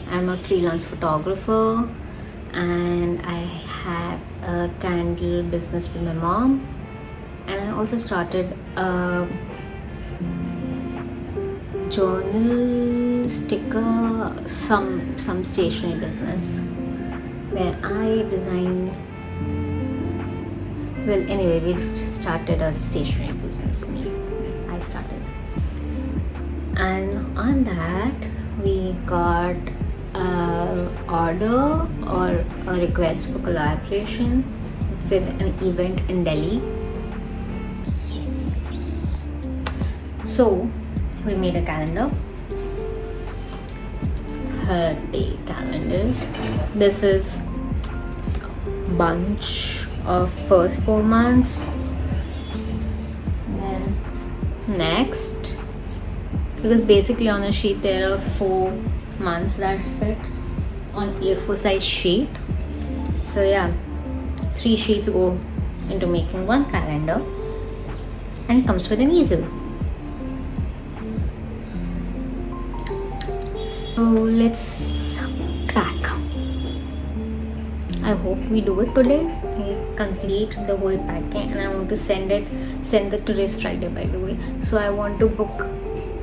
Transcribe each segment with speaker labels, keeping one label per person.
Speaker 1: I'm a freelance photographer and I have a candle business with my mom, and I also started a journal sticker, some stationery business where I design. Well, anyway, we just started a stationery business. I started, and on that we got a order or a request for collaboration with an event in Delhi. Yes. So we made a calendar, 30 calendars. This is bunch of first 4 months. Then next, because basically on a sheet there are 4 months that fit on A4 size sheet. So yeah, 3 sheets go into making 1 calendar, and it comes with an easel. So let's pack. I hope we do it today. I complete the whole packing, and I want to send it today's Friday, by the way. So I want to book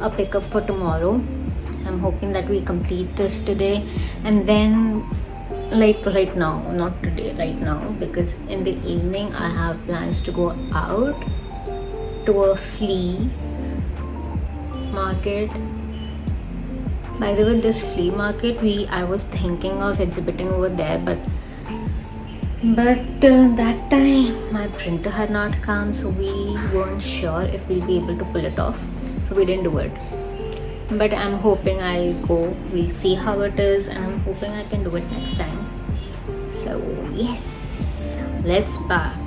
Speaker 1: a pickup for tomorrow. So I'm hoping that we complete this today, and then like right now, not today, right now, because in the evening I have plans to go out to a flea market. By the way, this flea market, I was thinking of exhibiting over there, but that time my printer had not come, so we weren't sure if we'll be able to pull it off, so we didn't do it. But I'm hoping I'll go, we'll see how it is, and I'm hoping I can do it next time. So yes, let's pack.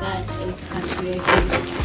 Speaker 1: That is actually a huge